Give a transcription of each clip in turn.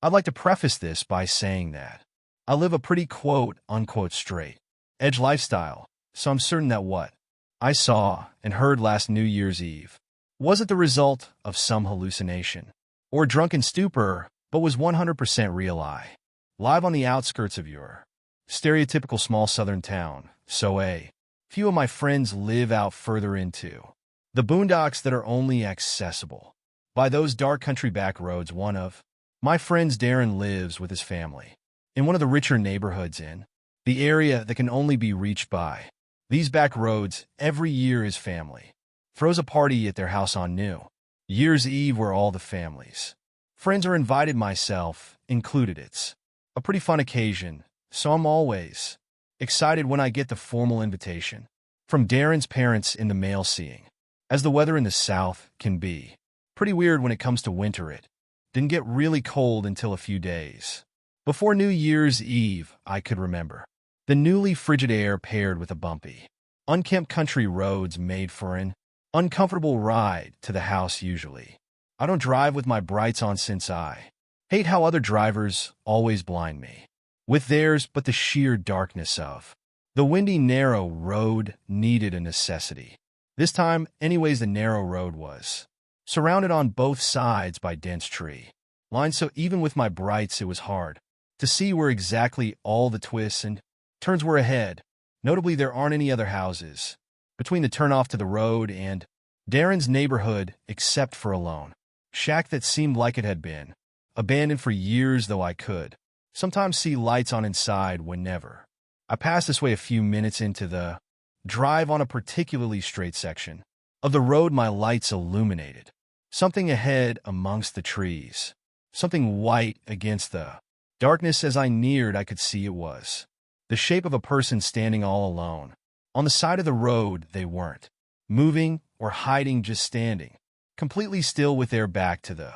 I'd like to preface this by saying that I live a pretty quote-unquote straight edge lifestyle, so I'm certain that what I saw and heard last New Year's Eve wasn't the result of some hallucination or drunken stupor, but was 100% real. I live on the outskirts of your stereotypical small southern town, so a few of my friends live out further into the boondocks that are only accessible by those dark country back roads. One of my friends, Darren, lives with his family in one of the richer neighborhoods in the area that can only be reached by these back roads. Every year his family throws a party at their house on New Year's Eve where all the family's friends are invited, myself included. It's a pretty fun occasion, so I'm always excited when I get the formal invitation from Darren's parents in the mail. Seeing as the weather in the South can be pretty weird when it comes to winter, it didn't get really cold until a few days before New Year's Eve. I could remember the newly frigid air paired with the bumpy, unkempt country roads made for an uncomfortable ride to the house. Usually, I don't drive with my brights on since I hate how other drivers always blind me with theirs, but the sheer darkness of the windy, narrow road needed a necessity. This time, anyways, the narrow road was surrounded on both sides by dense tree lines, so even with my brights, it was hard to see where exactly all the twists and turns were ahead. Notably, there aren't any other houses between the turnoff to the road and Darren's neighborhood except for a lone shack that seemed like it had been abandoned for years, though I could sometimes see lights on inside whenever I passed this way. A few minutes into the drive on a particularly straight section of the road, my lights illuminated something ahead amongst the trees, something white against the darkness. As I neared, I could see it was the shape of a person standing all alone on the side of the road. They weren't moving or hiding, just standing completely still with their back to the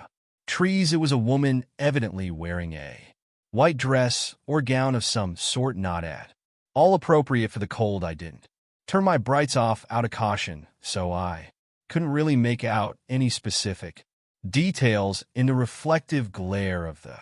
trees. It was a woman, evidently wearing a white dress or gown of some sort, not at all appropriate for the cold. I didn't turn my brights off out of caution, so I couldn't really make out any specific details in the reflective glare of the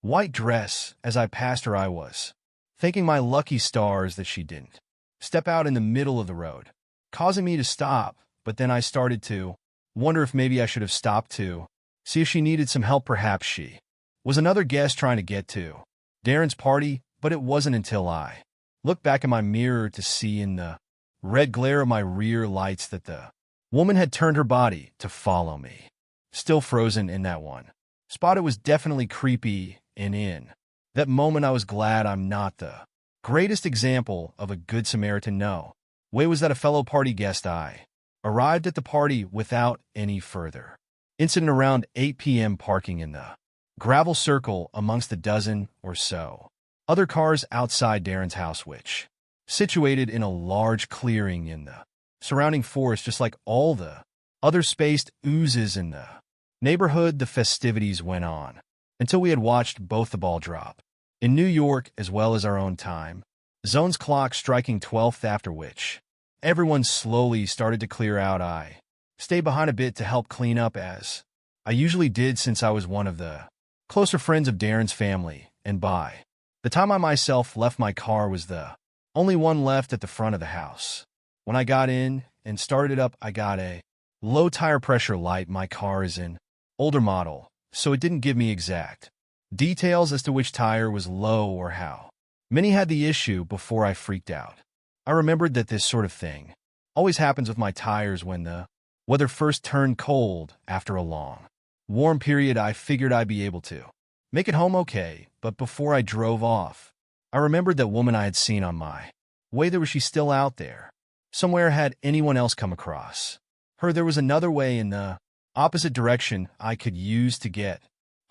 white dress. As I passed her, I was thanking my lucky stars that she didn't step out in the middle of the road, causing me to stop. But then I started to wonder if maybe I should have stopped to see if she needed some help. Perhaps she was another guest trying to get to Darren's party. But it wasn't until I looked back in my mirror to see in the red glare of my rear lights that the woman had turned her body to follow me, still frozen in that one spot. It was definitely creepy, and in that moment I was glad I'm not the greatest example of a good Samaritan. No way was that a fellow party guest. I arrived at the party without any further incident around 8 p.m., parking in the gravel circle amongst a dozen or so other cars outside Darren's house, which situated in a large clearing in the surrounding forest. Just like all the other spaced oozes in the neighborhood, the festivities went on until we had watched both the ball drop in New York as well as our own time zone's clock striking 12th, after which everyone slowly started to clear out. I stayed behind a bit to help clean up, as I usually did, since I was one of the closer friends of Darren's family, and by the time I myself left, my car was the only one left at the front of the house. When I got in and started it up, I got a low tire pressure light. My car is an older model, so it didn't give me exact details as to which tire was low or how many had the issue before I freaked out. I remembered that this sort of thing always happens with my tires when the weather first turned cold. After a long, warm period, I figured I'd be able to make it home okay, but before I drove off, I remembered that woman I had seen on my way there. Was she still out there somewhere? Had anyone else come across her? There was another way in the opposite direction I could use to get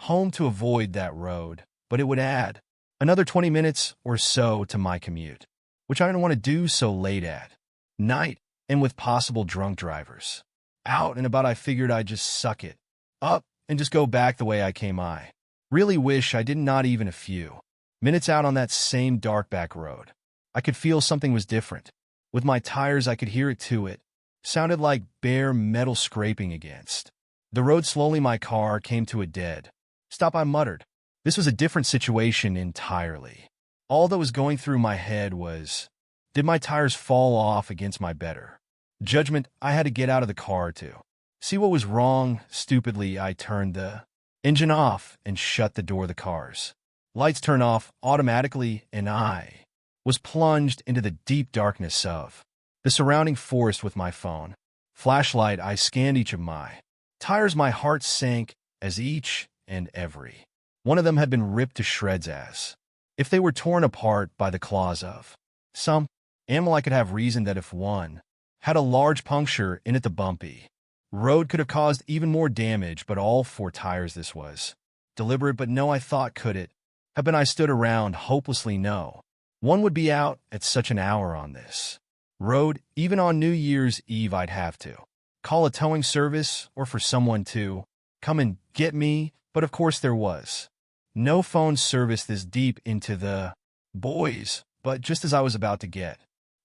home to avoid that road, but it would add another 20 minutes or so to my commute, which I didn't want to do so late at night and with possible drunk drivers out and about. I figured I'd just suck it up and just go back the way I came. I really wish I did. Not even a few minutes out on that same dark back road, I could feel something was different. With my tires, I could hear it too. It sounded like bare metal scraping against the road. Slowly, my car came to a dead stop. I muttered This was a different situation entirely. All that was going through my head was, did my tires fall off against my better judgment? I had to get out of the car to see what was wrong. Stupidly, I turned the engine off and shut the door of the car's lights turned off automatically, and I was plunged into the deep darkness of the surrounding forest with my phone. Flashlight, I scanned each of my tires. My heart sank as each and every one of them had been ripped to shreds, as if they were torn apart by the claws of some animal. I could have reasoned that if one had a large puncture in it, the bumpy road could have caused even more damage, but all four tires, this was deliberate. But no, I thought, could it have been? I stood around hopelessly. No one would be out at such an hour on this road. Even on New Year's Eve, I'd have to call a towing service or for someone to come and get me. But of course there was no phone service this deep into the boys. But just as I was about to get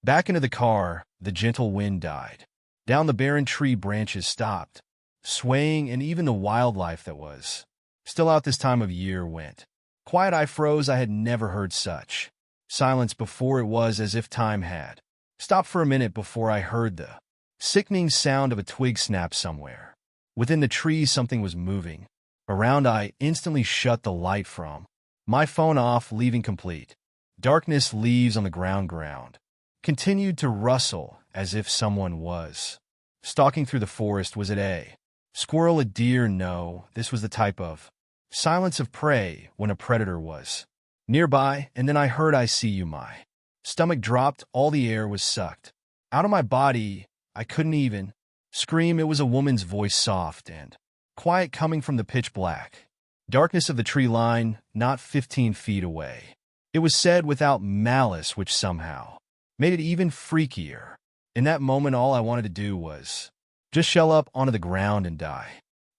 back into the car, the gentle wind died down. The barren tree branches stopped swaying, and even the wildlife that was still out this time of year went quiet. I froze. I had never heard such silence before. It was as if time had stopped for a minute before I heard the sickening sound of a twig snap somewhere within the trees. Something was moving around. I instantly shut the light from my phone off, leaving complete darkness. Leaves on the ground continued to rustle as if someone was stalking through the forest. Was it a squirrel, a deer? No, this was the type of silence of prey when a predator was nearby. And then I heard, I see you. My stomach dropped. All the air was sucked out of my body. I couldn't even scream. It was a woman's voice, soft and quiet, coming from the pitch black darkness of the tree line, not 15 feet away. It was said without malice, which somehow made it even freakier. In that moment, all I wanted to do was just shell up onto the ground and die.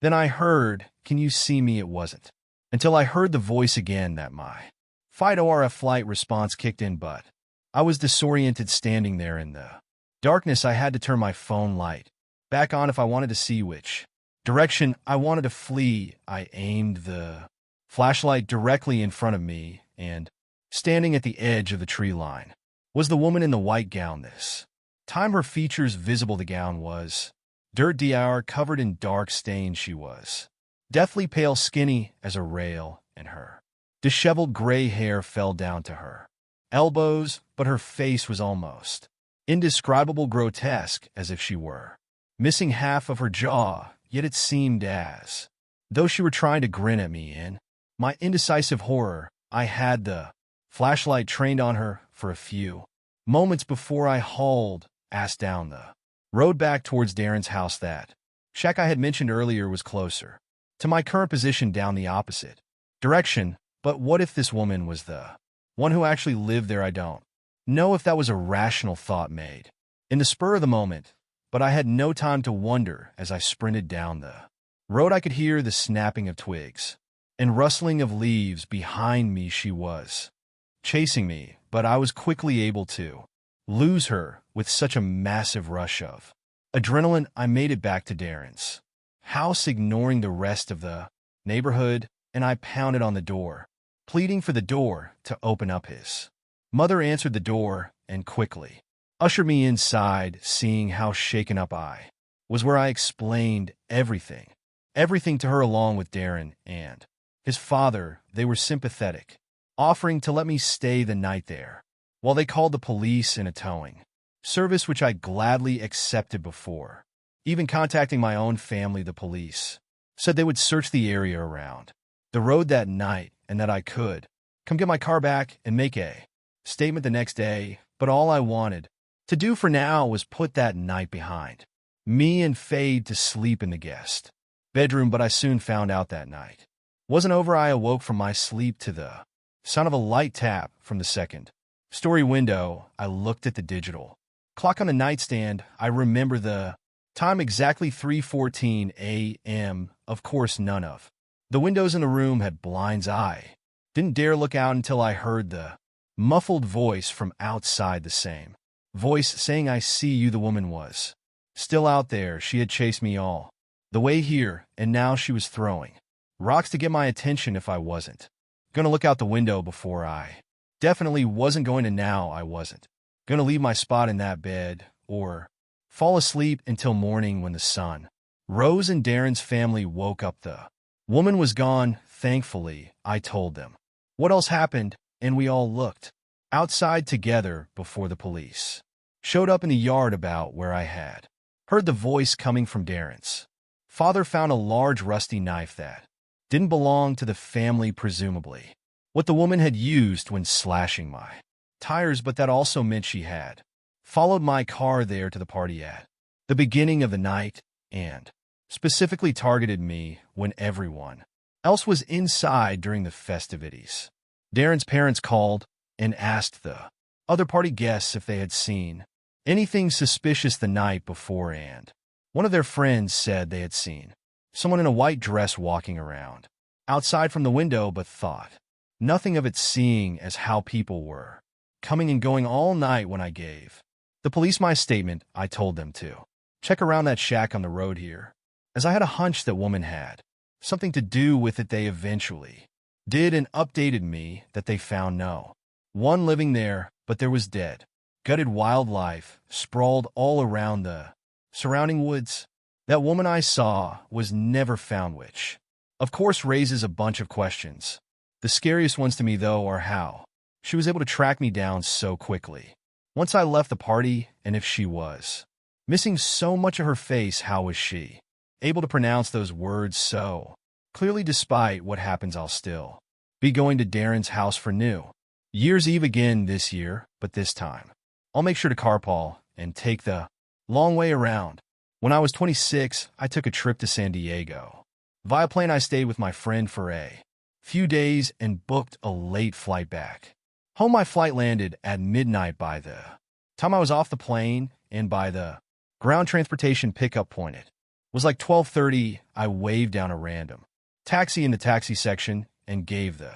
Then I heard, can you see me? It wasn't until I heard the voice again that my fight or a flight response kicked in, but I was disoriented standing there in the darkness. I had to turn my phone light back on if I wanted to see which direction I wanted to flee. I aimed the flashlight directly in front of me, and standing at the edge of the tree line was the woman in the white gown. This time her features visible. The gown was dirt DR, covered in dark stains. She was deathly pale, skinny as a rail, and her disheveled gray hair fell down to her elbows, but her face was almost indescribable, grotesque, as if she were missing half of her jaw. Yet it seemed as though she were trying to grin at me. In my indecisive horror, I had the flashlight trained on her for a few moments before I hauled ass down the road back towards Darren's house. That shack I had mentioned earlier was closer to my current position, down the opposite direction. But what if this woman was the one who actually lived there? I don't know if that was a rational thought made in the spur of the moment, but I had no time to wonder. As I sprinted down the road, I could hear the snapping of twigs and rustling of leaves behind me. She was chasing me, but I was quickly able to lose her with such a massive rush of adrenaline. I made it back to Darren's house, ignoring the rest of the neighborhood, and I pounded on the door, pleading for the door to open up. His mother answered the door and quickly ushered me inside. Seeing how shaken up I was, where I explained everything to her, along with Darren and his father. They were sympathetic, offering to let me stay the night there while they called the police and a towing service, which I gladly accepted. Before even contacting my own family, the police said they would search the area around the road that night, and that I could come get my car back and make a statement the next day. But all I wanted to do for now was put that night behind me and fade to sleep in the guest bedroom. But I soon found out that night wasn't over. I awoke from my sleep to the sound of a light tap from the second-story window. I looked at the digital clock on the nightstand. I remember the time exactly, 3:14 a.m. Of course, none of the windows in the room had blinds. I didn't dare look out until I heard the muffled voice from outside, the same voice saying, I see you. The woman was still out there. She had chased me all the way here, and now she was throwing rocks to get my attention if I wasn't Gonna look out the window before I. Definitely wasn't going to now, I wasn't. Gonna leave my spot in that bed, or fall asleep until morning when the sun rose and Darren's family woke up. The woman was gone, thankfully, I told them. What else happened? And we all looked outside together before the police showed up in the yard about where I had heard the voice coming from Darren's father. Found a large rusty knife that didn't belong to the family, presumably what the woman had used when slashing my tires, but that also meant she had followed my car there to the party at the beginning of the night and specifically targeted me when everyone else was inside during the festivities. Darren's parents called and asked the other party guests if they had seen anything suspicious the night before, and one of their friends said they had seen someone in a white dress walking around outside from the window, but thought nothing of it, seeing as how people were coming and going all night. When I gave the police my statement, I told them to check around that shack on the road here, as I had a hunch that woman had something to do with it. They eventually did and updated me that they found no one living there, but there was dead, gutted wildlife sprawled all around the surrounding woods. That woman I saw was never found, which, of course, raises a bunch of questions. The scariest ones to me, though, are how she was able to track me down so quickly once I left the party, and if she was missing so much of her face, how was she able to pronounce those words so clearly? Despite what happens, I'll still be going to Darren's house for New Year's Eve again this year, but this time I'll make sure to carpool and take the long way around. When I was 26, I took a trip to San Diego. Via plane, I stayed with my friend for a few days and booked a late flight back home. My flight landed at midnight by the time I was off the plane, and by the ground transportation pickup point it was like 12:30. I waved down a random taxi in the taxi section and gave the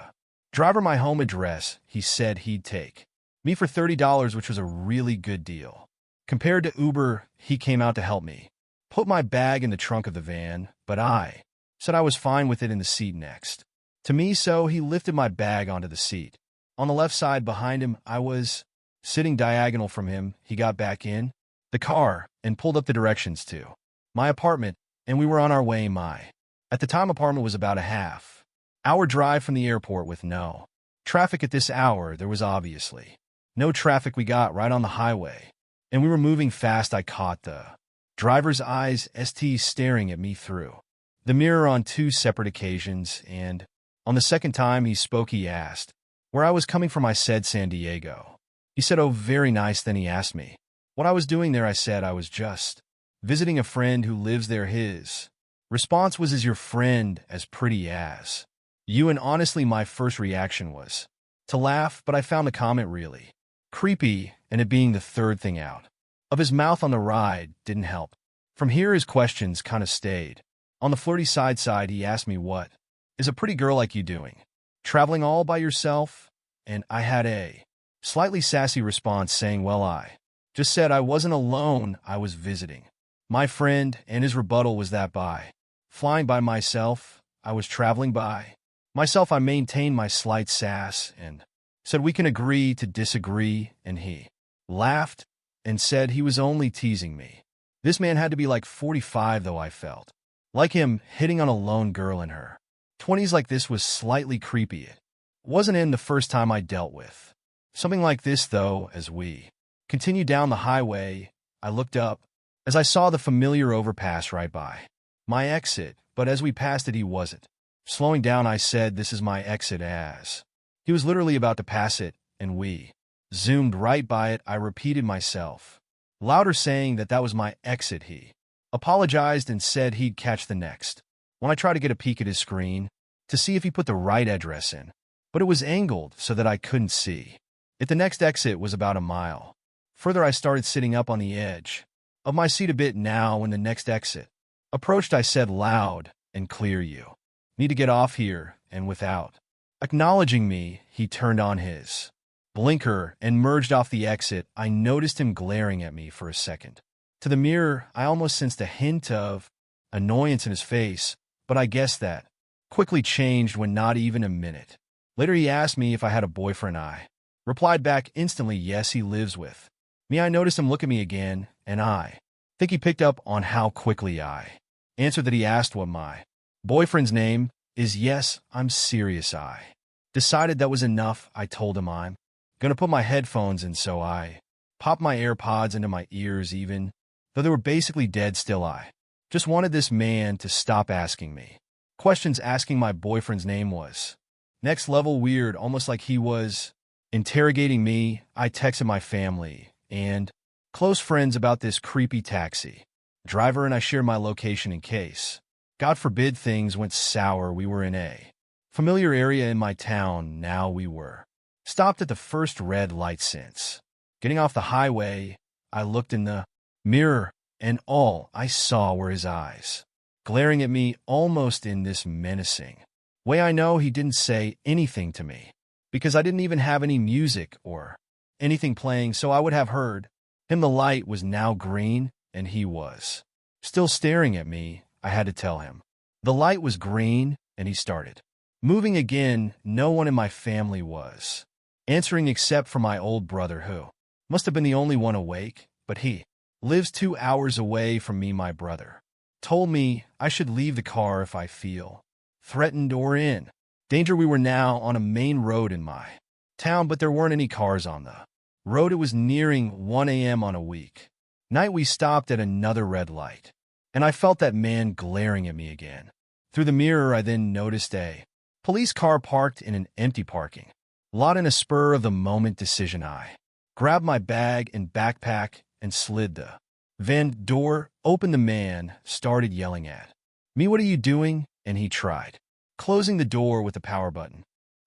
driver my home address. He said he'd take me for $30, which was a really good deal compared to Uber. He came out to help me put my bag in the trunk of the van, but I said I was fine with it in the seat next to me, so he lifted my bag onto the seat on the left side behind him. I was sitting diagonal from him. He got back in the car and pulled up the directions to my apartment, and we were on our way. My, at the time, apartment was about a half-hour drive from the airport with no traffic at this hour. There was obviously no traffic. We got right on the highway, and we were moving fast. I caught the driver's eyes, staring at me through the mirror on two separate occasions, and on the second time he spoke, he asked where I was coming from. I said San Diego. He said, "Oh, very nice." Then he asked me what I was doing there. I said I was just visiting a friend who lives there. His response was, "Is your friend as pretty as you?" And honestly, my first reaction was to laugh, but I found the comment really creepy, and it being the third thing out of his mouth on the ride didn't help. From here, his questions kind of stayed on the flirty side. He asked me, "What is a pretty girl like you doing? Traveling all by yourself?" And I had a slightly sassy response saying, "Well, I just said I wasn't alone. I was visiting my friend." And his rebuttal was that by flying by myself, I was traveling by myself. I maintained my slight sass and said we can agree to disagree, and he laughed and said he was only teasing me. This man had to be like 45, though. I felt like him hitting on a lone girl in her 20s like this was slightly creepy. It wasn't in the first time I dealt with something like this, though. As we continued down the highway, I looked up as I saw the familiar overpass right by my exit, but as we passed it, he wasn't slowing down. I said, "This is my exit," as he was literally about to pass it, and we zoomed right by it. I repeated myself louder, saying that that was my exit. He apologized and said he'd catch the next. When I tried to get a peek at his screen to see if he put the right address in, but it was angled so that I couldn't see it. The next exit was about a mile further. I started sitting up on the edge of my seat a bit now. When the next exit approached, I said loud and clear, "You need to get off here." And without acknowledging me, he turned on his blinker and merged off the exit. I noticed him glaring at me for a second. To the mirror, I almost sensed a hint of annoyance in his face, but I guess that quickly changed when not even a minute Later he asked me if I had a boyfriend. I replied back instantly, yes, he lives with me. I noticed him look at me again, and I think he picked up on how quickly I answered that he asked what my boyfriend's name is. Yes, I'm serious. I decided that was enough. I told him I'm gonna put my headphones in, so I popped my AirPods into my ears. Even though they were basically dead still, I just wanted this man to stop asking me questions. Asking my boyfriend's name was next level weird, almost like he was interrogating me. I texted my family and close friends about this creepy taxi driver, and I shared my location in case, God forbid, things went sour. We were in a familiar area in my town. Now we were stopped at the first red light since getting off the highway. I looked in the mirror, and all I saw were his eyes glaring at me almost in this menacing way. I know he didn't say anything to me because I didn't even have any music or anything playing, so I would have heard him. The light was now green, and he was still staring at me. I had to tell him the light was green, and he started moving again. No one in my family was answering except for my old brother, who must have been the only one awake, but he lives 2 hours away from me. My brother told me I should leave the car if I feel threatened or in danger. We were now on a main road in my town, but there weren't any cars on the road. It was nearing 1 a.m. on a week night. We stopped at another red light, and I felt that man glaring at me again through the mirror. I then noticed a police car parked in an empty parking lot. In a spur of the moment decision, I grabbed my bag and backpack and slid the van door open. The man started yelling at me, "What are you doing?" And he tried closing the door with the power button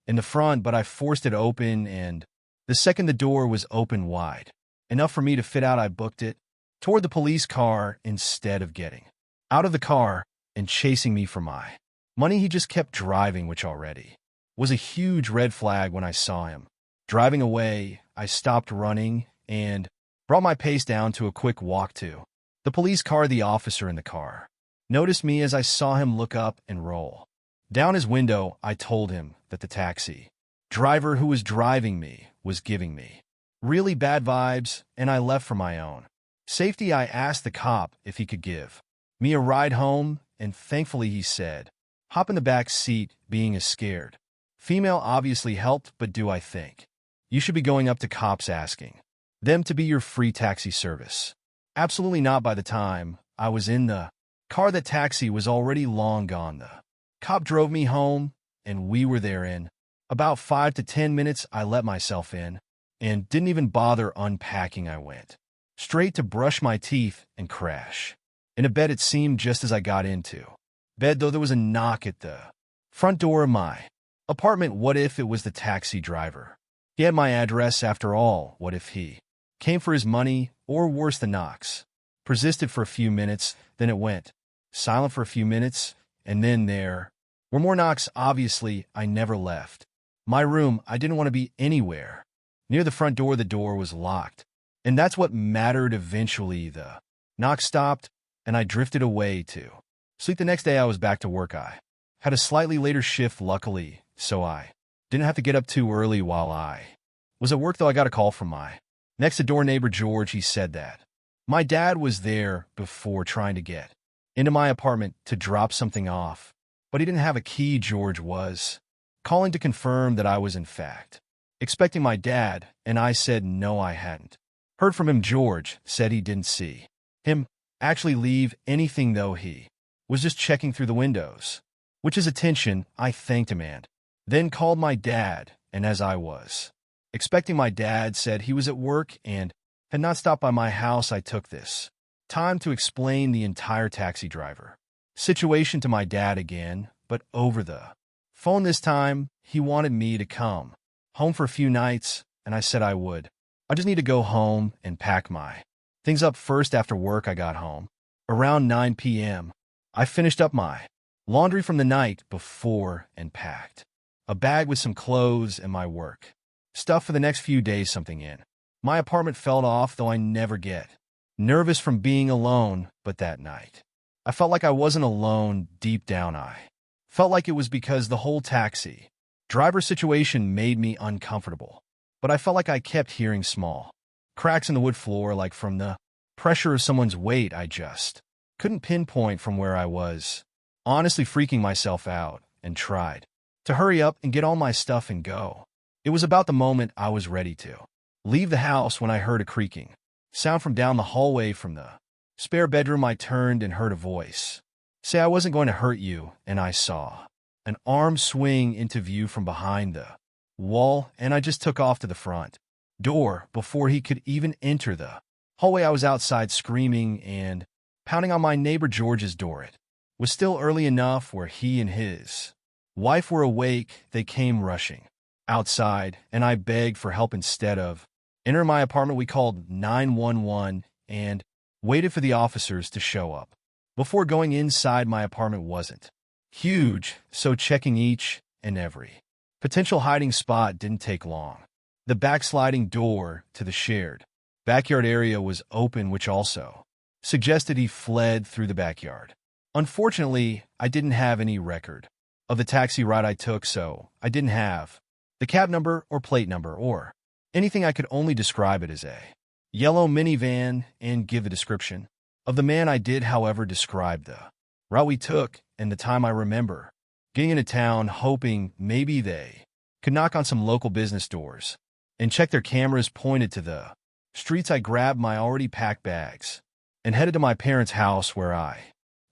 in the front, but I forced it open, and the second the door was open wide enough for me to fit out, I booked it toward the police car instead of getting out of the car and chasing me for my money. He just kept driving, which already was a huge red flag. When I saw him driving away, I stopped running and brought my pace down to a quick walk to the police car. The officer in the car noticed me as I saw him look up and roll down his window. I told him that the taxi driver who was driving me was giving me really bad vibes, and I left for my own safety. I asked the cop if he could give me a ride home, and thankfully he said, "Hop in the back seat." Being a scared female obviously helped, but do I think you should be going up to cops asking them to be your free taxi service? Absolutely not. By the time I was in the car, the taxi was already long gone. The cop drove me home, and we were there in about 5 to 10 minutes. I let myself in and didn't even bother unpacking. I went straight to brush my teeth and crash in a bed. It seemed just as I got into bed, though, there was a knock at the front door of my apartment. What if it was the taxi driver? He had my address after all. What if he came for his money? Or worse, the knocks persisted for a few minutes, then it went silent for a few minutes, and then there were more knocks. Obviously, I never left my room. I didn't want to be anywhere near the front door. The door was locked, and that's what mattered. Eventually, the knock stopped, and I drifted away to sleep. The next day, I was back to work. I had a slightly later shift, luckily, so I didn't have to get up too early while I was at work, though. I got a call from my next-door neighbor, George. He said that my dad was there before trying to get into my apartment to drop something off, but he didn't have a key. George was calling to confirm that I was, in fact, expecting my dad, and I said no, I hadn't heard from him. George said he didn't see him actually leave anything, though he was just checking through the windows, which is attention. I thanked him and then called my dad, and as I was expecting, my dad said he was at work and had not stopped by my house. I took this time to explain the entire taxi driver situation to my dad again, but over the phone this time. He wanted me to come home for a few nights, and I said I would. I just need to go home and pack my things up first. After work, I got home around 9 p.m. I finished up my laundry from the night before and packed a bag with some clothes and my work stuff for the next few days. Something in my apartment felt off, though I never get nervous from being alone, but that night I felt like I wasn't alone. Deep down, I felt like it was because the whole taxi Driver's situation made me uncomfortable, but I felt like I kept hearing small cracks in the wood floor, like from the pressure of someone's weight. I just couldn't pinpoint from where I was, honestly freaking myself out, and tried to hurry up and get all my stuff and go. It was about the moment I was ready to leave the house when I heard a creaking sound from down the hallway from the spare bedroom. I turned and heard a voice say I wasn't going to hurt you, and I saw an arm swing into view from behind the wall, and I just took off to the front door before he could even enter the hallway. I was outside screaming and pounding on my neighbor George's door. It was still early enough where he and his wife were awake. They came rushing outside, and I begged for help. Instead of entering my apartment, we called 911 and waited for the officers to show up. Before going inside, my apartment wasn't huge, so checking each and every potential hiding spot didn't take long. The backsliding door to the shared backyard area was open, which also suggested he fled through the backyard. Unfortunately, I didn't have any record of the taxi ride I took, so I didn't have the cab number or plate number or anything. I could only describe it as a yellow minivan and give the description of the man. I did, however, describe the route we took and the time. I remember getting into town, hoping maybe they could knock on some local business doors and check their cameras pointed to the streets. I grabbed my already packed bags and headed to my parents' house, where I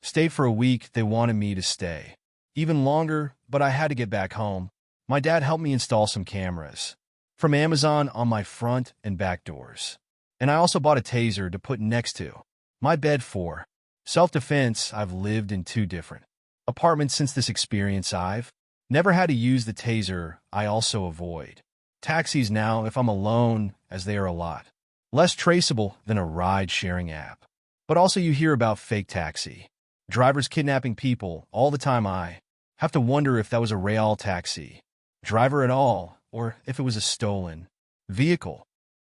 stayed for a week. They wanted me to stay even longer, but I had to get back home. My dad helped me install some cameras from Amazon on my front and back doors, and I also bought a taser to put next to my bed for self-defense. I've lived in 2 different apartments since this experience. I've never had to use the taser. I also avoid taxis now if I'm alone, as they are a lot less traceable than a ride-sharing app. But also, you hear about fake taxi drivers kidnapping people all the time. I have to wonder if that was a real taxi driver at all, or if it was a stolen vehicle.